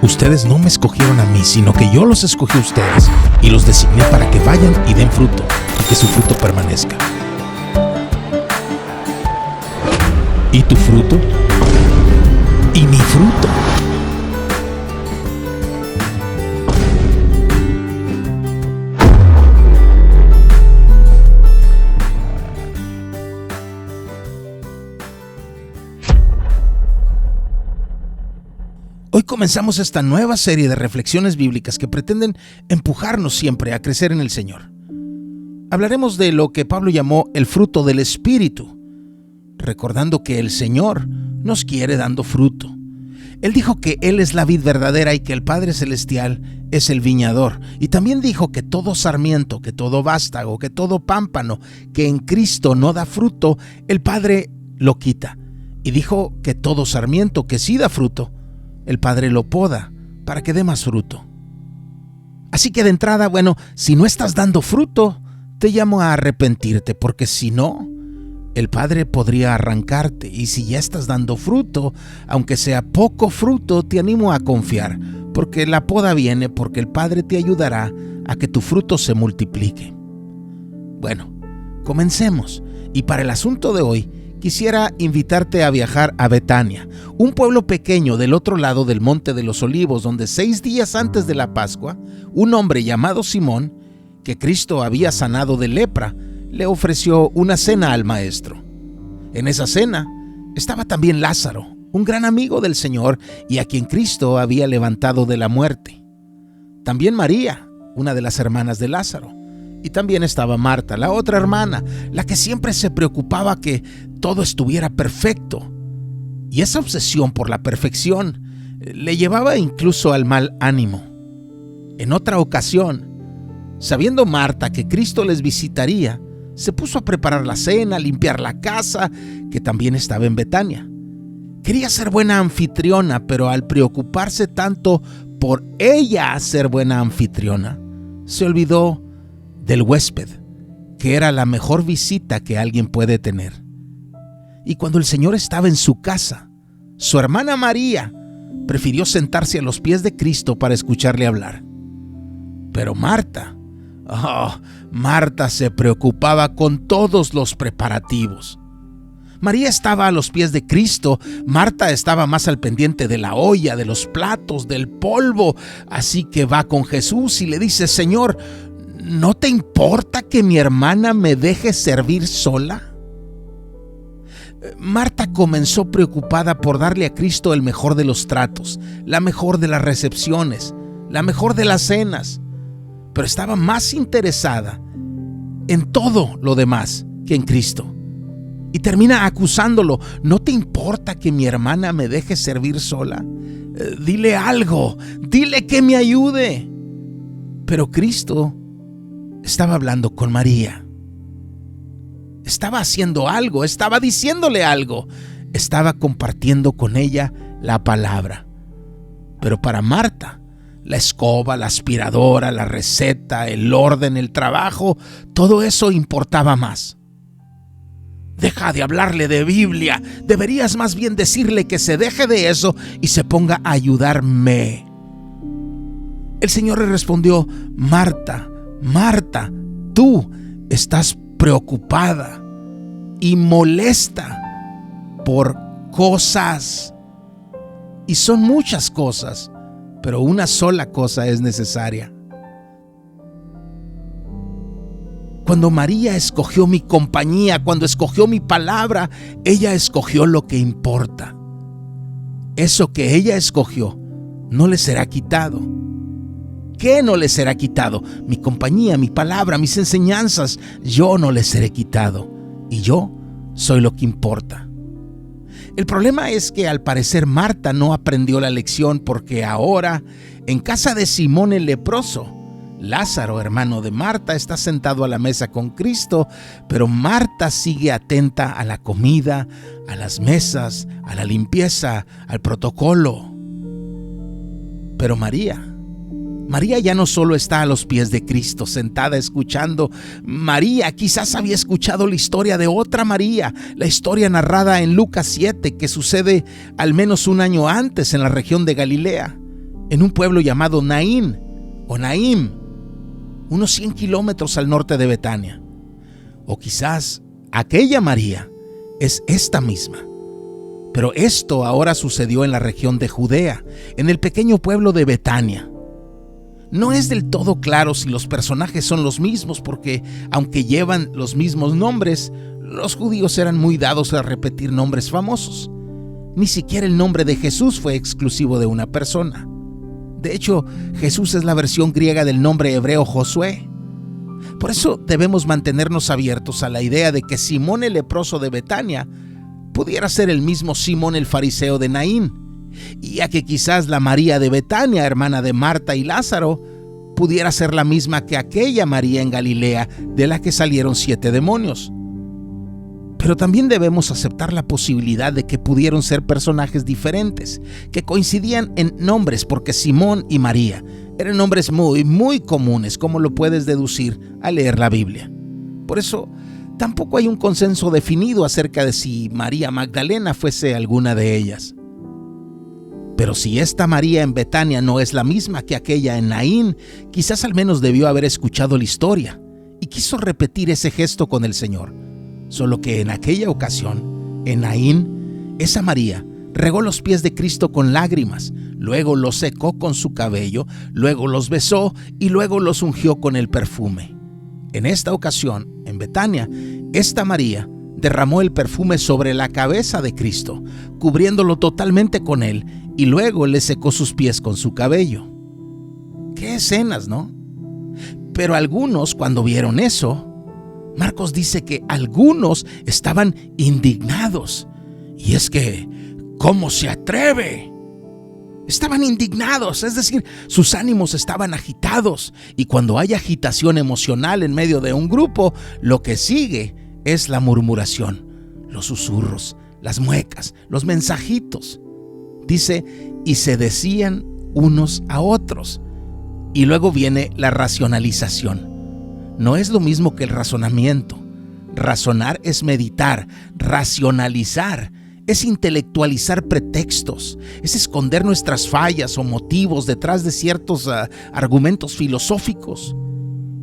Ustedes no me escogieron a mí, sino que yo los escogí a ustedes y los designé para que vayan y den fruto y que su fruto permanezca. ¿Y tu fruto? ¿Y mi fruto? Hoy comenzamos esta nueva serie de reflexiones bíblicas que pretenden empujarnos siempre a crecer en el Señor. Hablaremos de lo que Pablo llamó el fruto del Espíritu, recordando que el Señor nos quiere dando fruto. Él dijo que Él es la vid verdadera y que el Padre Celestial es el viñador. Y también dijo que todo sarmiento, que todo vástago, que todo pámpano que en Cristo no da fruto, el Padre lo quita. Y dijo que todo sarmiento que sí da fruto, el Padre lo poda para que dé más fruto. Así que de entrada, si no estás dando fruto, te llamo a arrepentirte, porque si no, el Padre podría arrancarte. Y si ya estás dando fruto, aunque sea poco fruto, te animo a confiar, porque la poda viene, porque el Padre te ayudará a que tu fruto se multiplique. Bueno, comencemos. Y para el asunto de hoy, quisiera invitarte a viajar a Betania, un pueblo pequeño del otro lado del Monte de los Olivos, donde 6 días antes de la Pascua, un hombre llamado Simón, que Cristo había sanado de lepra, le ofreció una cena al Maestro. En esa cena estaba también Lázaro, un gran amigo del Señor y a quien Cristo había levantado de la muerte. También María, una de las hermanas de Lázaro. Y también estaba Marta, la otra hermana, la que siempre se preocupaba que todo estuviera perfecto. Y esa obsesión por la perfección le llevaba incluso al mal ánimo. En otra ocasión, sabiendo Marta que Cristo les visitaría, se puso a preparar la cena, a limpiar la casa, que también estaba en Betania. Quería ser buena anfitriona, pero al preocuparse tanto por ella ser buena anfitriona, se olvidó del huésped, que era la mejor visita que alguien puede tener. Y cuando el Señor estaba en su casa, su hermana María prefirió sentarse a los pies de Cristo para escucharle hablar. Pero Marta se preocupaba con todos los preparativos. María estaba a los pies de Cristo, Marta estaba más al pendiente de la olla, de los platos, del polvo. Así que va con Jesús y le dice: Señor, ¿no te importa que mi hermana me deje servir sola? Marta comenzó preocupada por darle a Cristo el mejor de los tratos, la mejor de las recepciones, la mejor de las cenas, pero estaba más interesada en todo lo demás que en Cristo. Y termina acusándolo: ¿no te importa que mi hermana me deje servir sola? Dile algo, dile que me ayude. Pero Cristo estaba hablando con María. Estaba haciendo algo, estaba diciéndole algo, estaba compartiendo con ella la palabra. Pero para Marta, la escoba, la aspiradora, la receta, el orden, el trabajo, todo eso importaba más. Deja de hablarle de Biblia, deberías más bien decirle que se deje de eso y se ponga a ayudarme. El Señor le respondió: Marta, Marta, tú estás preocupada y molesta por cosas. Y son muchas cosas, pero una sola cosa es necesaria. Cuando María escogió mi compañía, cuando escogió mi palabra, ella escogió lo que importa. Eso que ella escogió no le será quitado. ¿Qué no le será quitado? Mi compañía, mi palabra, mis enseñanzas. Yo no le seré quitado. Y yo soy lo que importa. El problema es que al parecer Marta no aprendió la lección, porque ahora, en casa de Simón el leproso, Lázaro, hermano de Marta, está sentado a la mesa con Cristo, pero Marta sigue atenta a la comida, a las mesas, a la limpieza, al protocolo. Pero María ya no solo está a los pies de Cristo, sentada escuchando. María quizás había escuchado la historia de otra María, la historia narrada en Lucas 7, que sucede al menos un año antes en la región de Galilea. en un pueblo llamado Naín o Naim, unos 100 kilómetros al norte de Betania. O quizás aquella María es esta misma. Pero esto ahora sucedió en la región de Judea, en el pequeño pueblo de Betania. No es del todo claro si los personajes son los mismos, porque aunque llevan los mismos nombres, los judíos eran muy dados a repetir nombres famosos. Ni siquiera el nombre de Jesús fue exclusivo de una persona. De hecho, Jesús es la versión griega del nombre hebreo Josué. Por eso debemos mantenernos abiertos a la idea de que Simón el leproso de Betania pudiera ser el mismo Simón el fariseo de Naín, y a que quizás la María de Betania, hermana de Marta y Lázaro, pudiera ser la misma que aquella María en Galilea de la que salieron 7 demonios. Pero también debemos aceptar la posibilidad de que pudieron ser personajes diferentes, que coincidían en nombres, porque Simón y María eran nombres muy comunes, como lo puedes deducir al leer la Biblia. Por eso, tampoco hay un consenso definido acerca de si María Magdalena fuese alguna de ellas. Pero si esta María en Betania no es la misma que aquella en Naín, quizás al menos debió haber escuchado la historia y quiso repetir ese gesto con el Señor. Solo que en aquella ocasión, en Naín, esa María regó los pies de Cristo con lágrimas, luego los secó con su cabello, luego los besó y luego los ungió con el perfume. En esta ocasión, en Betania, esta María derramó el perfume sobre la cabeza de Cristo, cubriéndolo totalmente con él, y luego le secó sus pies con su cabello. ¡Qué escenas!, ¿no? Pero algunos, cuando vieron eso, Marcos dice que algunos estaban indignados. Y es que, ¿cómo se atreve? Estaban indignados, es decir, sus ánimos estaban agitados. Y cuando hay agitación emocional en medio de un grupo, lo que sigue es la murmuración, los susurros, las muecas, los mensajitos. Dice, y se decían unos a otros. Y luego viene la racionalización. No es lo mismo que el razonamiento. Razonar es meditar, racionalizar es intelectualizar pretextos, es esconder nuestras fallas o motivos detrás de ciertos argumentos filosóficos.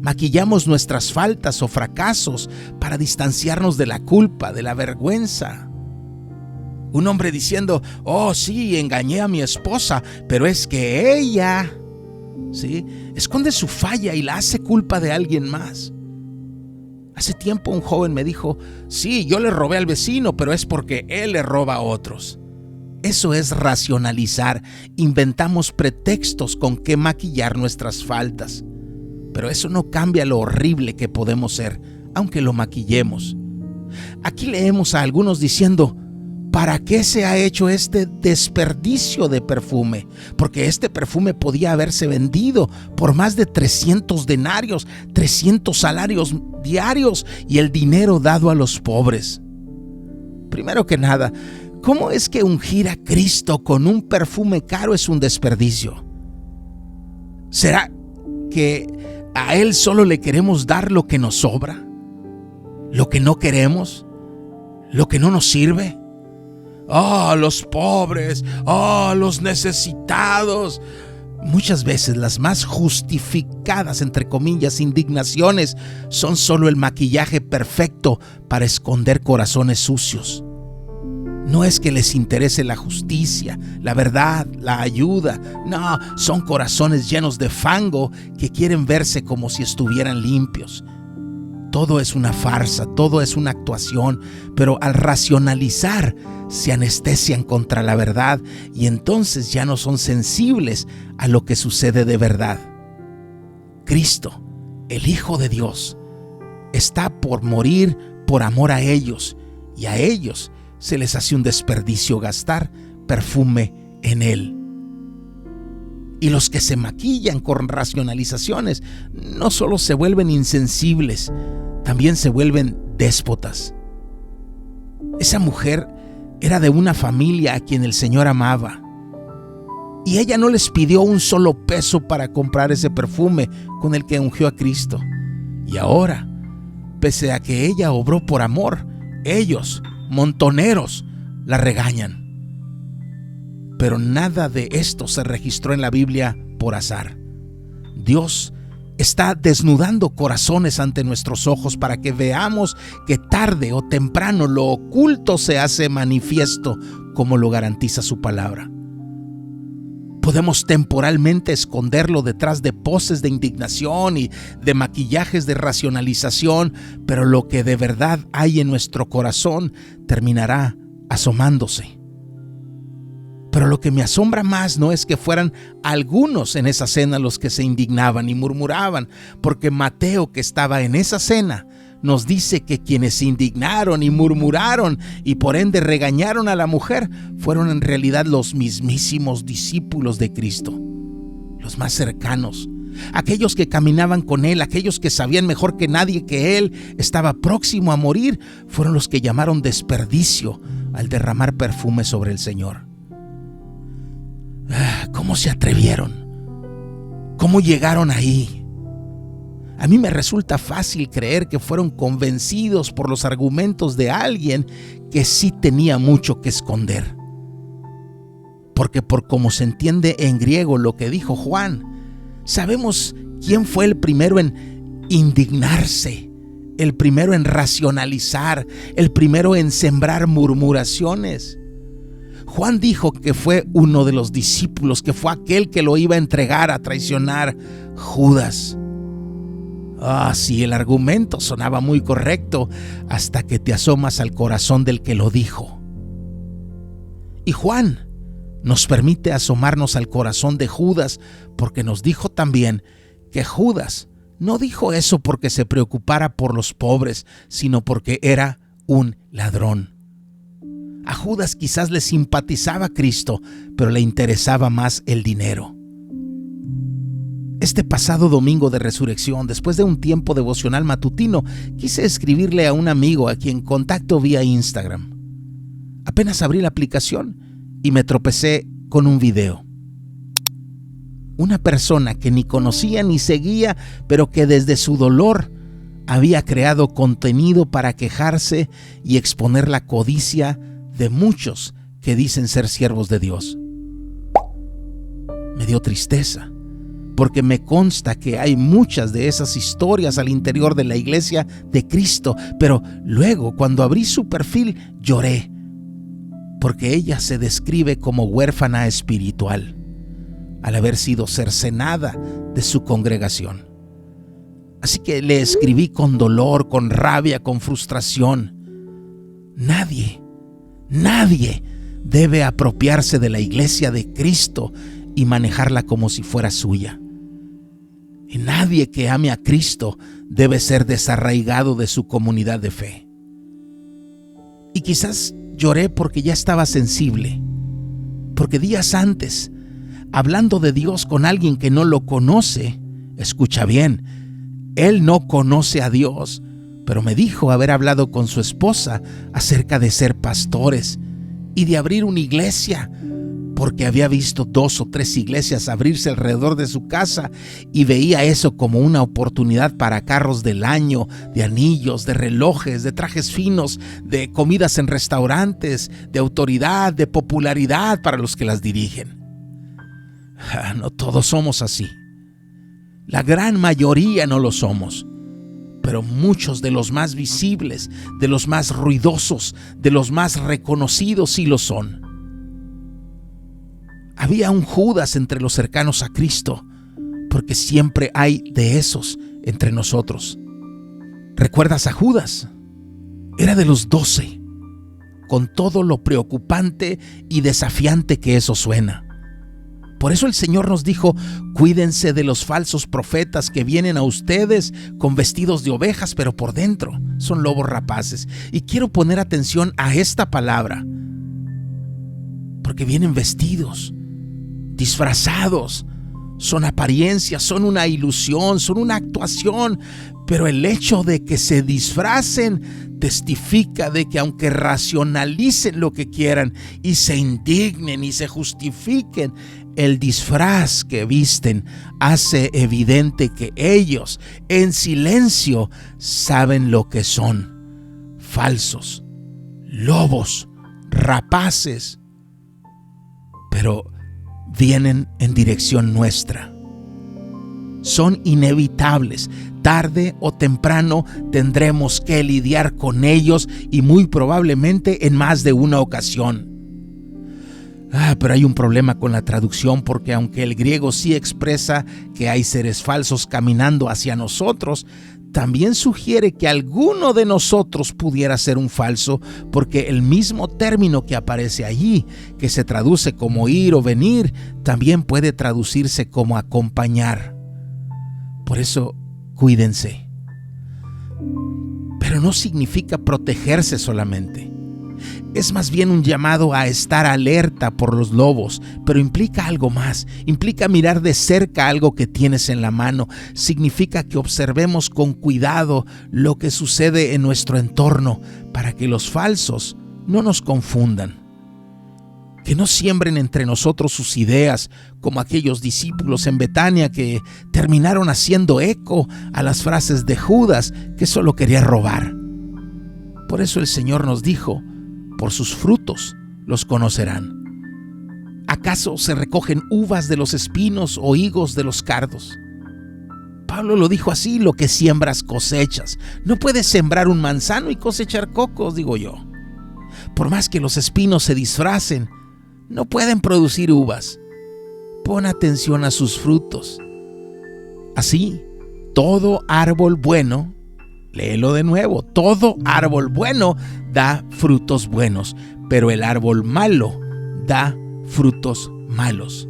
Maquillamos nuestras faltas o fracasos para distanciarnos de la culpa, de la vergüenza. Un hombre diciendo, oh sí, engañé a mi esposa, pero es que ella, ¿sí?, esconde su falla y la hace culpa de alguien más. Hace tiempo un joven me dijo, sí, yo le robé al vecino, pero es porque él le roba a otros. Eso es racionalizar. Inventamos pretextos con que maquillar nuestras faltas. Pero eso no cambia lo horrible que podemos ser, aunque lo maquillemos. Aquí leemos a algunos diciendo, ¿para qué se ha hecho este desperdicio de perfume? Porque este perfume podía haberse vendido por más de 300 denarios, 300 salarios diarios y el dinero dado a los pobres. Primero que nada, ¿cómo es que ungir a Cristo con un perfume caro es un desperdicio? ¿Será que a Él solo le queremos dar lo que nos sobra? ¿Lo que no queremos? ¿Lo que no nos sirve? Los pobres, los necesitados. Muchas veces las más justificadas, entre comillas, indignaciones son solo el maquillaje perfecto para esconder corazones sucios. No es que les interese la justicia, la verdad, la ayuda. No, son corazones llenos de fango que quieren verse como si estuvieran limpios. Todo es una farsa, todo es una actuación, pero al racionalizar se anestesian contra la verdad y entonces ya no son sensibles a lo que sucede de verdad. Cristo, el Hijo de Dios, está por morir por amor a ellos y a ellos se les hace un desperdicio gastar perfume en Él. Y los que se maquillan con racionalizaciones no solo se vuelven insensibles, también se vuelven déspotas. Esa mujer era de una familia a quien el Señor amaba. Y ella no les pidió un solo peso para comprar ese perfume con el que ungió a Cristo. Y ahora, pese a que ella obró por amor, ellos, montoneros, la regañan. Pero nada de esto se registró en la Biblia por azar. Dios está desnudando corazones ante nuestros ojos para que veamos que tarde o temprano lo oculto se hace manifiesto, como lo garantiza su palabra. Podemos temporalmente esconderlo detrás de poses de indignación y de maquillajes de racionalización, pero lo que de verdad hay en nuestro corazón terminará asomándose. Pero lo que me asombra más no es que fueran algunos en esa cena los que se indignaban y murmuraban, porque Mateo, que estaba en esa cena, nos dice que quienes se indignaron y murmuraron y por ende regañaron a la mujer fueron en realidad los mismísimos discípulos de Cristo, los más cercanos, aquellos que caminaban con Él, aquellos que sabían mejor que nadie que Él estaba próximo a morir, fueron los que llamaron desperdicio al derramar perfume sobre el Señor. ¿Cómo se atrevieron? ¿Cómo llegaron ahí? A mí me resulta fácil creer que fueron convencidos por los argumentos de alguien que sí tenía mucho que esconder. Porque por como se entiende en griego lo que dijo Juan, sabemos quién fue el primero en indignarse, el primero en racionalizar, el primero en sembrar murmuraciones. Juan dijo que fue uno de los discípulos, que fue aquel que lo iba a entregar, a traicionar, Judas. Sí, el argumento sonaba muy correcto hasta que te asomas al corazón del que lo dijo. Y Juan nos permite asomarnos al corazón de Judas porque nos dijo también que Judas no dijo eso porque se preocupara por los pobres, sino porque era un ladrón. A Judas quizás le simpatizaba Cristo, pero le interesaba más el dinero. Este pasado domingo de resurrección, después de un tiempo devocional matutino, quise escribirle a un amigo a quien contacto vía Instagram. Apenas abrí la aplicación y me tropecé con un video. Una persona que ni conocía ni seguía, pero que desde su dolor había creado contenido para quejarse y exponer la codicia de muchos que dicen ser siervos de Dios. Me dio tristeza, porque me consta que hay muchas de esas historias al interior de la iglesia de Cristo, pero luego cuando abrí su perfil lloré, porque ella se describe como huérfana espiritual, al haber sido cercenada de su congregación. Así que le escribí con dolor, con rabia, con frustración. Nadie debe apropiarse de la iglesia de Cristo y manejarla como si fuera suya. Y nadie que ame a Cristo debe ser desarraigado de su comunidad de fe. Y quizás lloré porque ya estaba sensible, porque días antes, hablando de Dios con alguien que no lo conoce, escucha bien, él no conoce a Dios, pero me dijo haber hablado con su esposa acerca de ser pastores y de abrir una iglesia, porque había visto 2 o 3 iglesias abrirse alrededor de su casa y veía eso como una oportunidad para carros del año, de anillos, de relojes, de trajes finos, de comidas en restaurantes, de autoridad, de popularidad para los que las dirigen. No todos somos así. La gran mayoría no lo somos. Pero muchos de los más visibles, de los más ruidosos, de los más reconocidos sí lo son. Había un Judas entre los cercanos a Cristo, porque siempre hay de esos entre nosotros. ¿Recuerdas a Judas? Era de los 12, con todo lo preocupante y desafiante que eso suena. Por eso el Señor nos dijo, cuídense de los falsos profetas que vienen a ustedes con vestidos de ovejas, pero por dentro son lobos rapaces. Y quiero poner atención a esta palabra, porque vienen vestidos, disfrazados, son apariencias, son una ilusión, son una actuación, pero el hecho de que se disfracen testifica de que aunque racionalicen lo que quieran y se indignen y se justifiquen, el disfraz que visten hace evidente que ellos en silencio saben lo que son: falsos, lobos, rapaces. pero vienen en dirección nuestra. Son inevitables. Tarde o temprano tendremos que lidiar con ellos y muy probablemente en más de una ocasión. Pero hay un problema con la traducción, porque aunque el griego sí expresa que hay seres falsos caminando hacia nosotros, también sugiere que alguno de nosotros pudiera ser un falso, porque el mismo término que aparece allí, que se traduce como ir o venir, también puede traducirse como acompañar. Por eso, cuídense. Pero no significa protegerse solamente. Es más bien un llamado a estar alerta por los lobos, pero implica algo más. Implica mirar de cerca algo que tienes en la mano. Significa que observemos con cuidado lo que sucede en nuestro entorno para que los falsos no nos confundan. Que no siembren entre nosotros sus ideas, como aquellos discípulos en Betania que terminaron haciendo eco a las frases de Judas, que solo quería robar. Por eso el Señor nos dijo: por sus frutos los conocerán. ¿Acaso se recogen uvas de los espinos o higos de los cardos? Pablo lo dijo así: lo que siembras cosechas. No puedes sembrar un manzano y cosechar cocos, digo yo. Por más que los espinos se disfracen, no pueden producir uvas. Pon atención a sus frutos. Así, todo árbol bueno, léelo de nuevo, todo árbol bueno da frutos buenos, pero el árbol malo da frutos malos.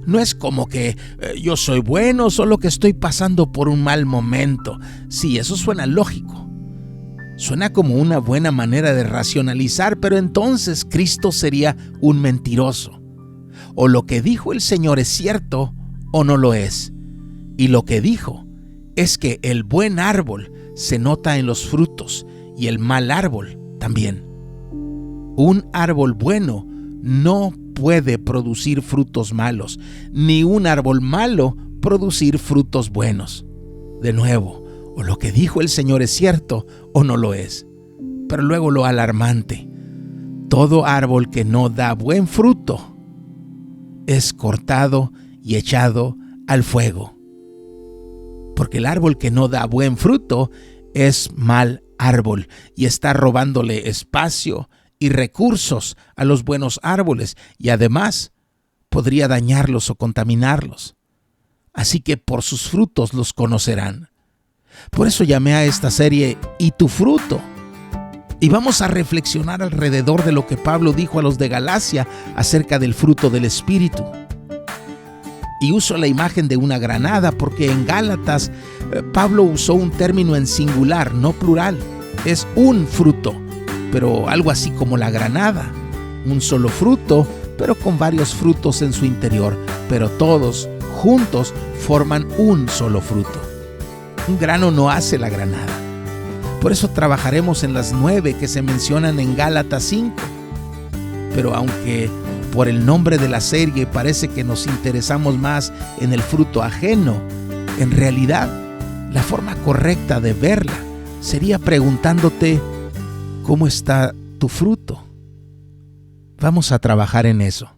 No es como que yo soy bueno, solo que estoy pasando por un mal momento. Sí, eso suena lógico. Suena como una buena manera de racionalizar, pero entonces Cristo sería un mentiroso. O lo que dijo el Señor es cierto o no lo es. Y lo que dijo es que el buen árbol se nota en los frutos y el mal árbol también. Un árbol bueno no puede producir frutos malos, ni un árbol malo producir frutos buenos. De nuevo, o lo que dijo el Señor es cierto o no lo es. Pero luego lo alarmante: todo árbol que no da buen fruto es cortado y echado al fuego. Porque el árbol que no da buen fruto es mal árbol y está robándole espacio y recursos a los buenos árboles, y además podría dañarlos o contaminarlos. Así que por sus frutos los conocerán. Por eso llamé a esta serie "¿Y tu fruto?". Y vamos a reflexionar alrededor de lo que Pablo dijo a los de Galacia acerca del fruto del Espíritu. Y uso la imagen de una granada porque en Gálatas Pablo usó un término en singular, no plural. Es un fruto, pero algo así como la granada. Un solo fruto, pero con varios frutos en su interior, pero todos juntos forman un solo fruto. Un grano no hace la granada. Por eso trabajaremos en las 9 que se mencionan en Gálatas 5. Pero aunque por el nombre de la serie parece que nos interesamos más en el fruto ajeno, en realidad la forma correcta de verla sería preguntándote: ¿cómo está tu fruto? Vamos a trabajar en eso.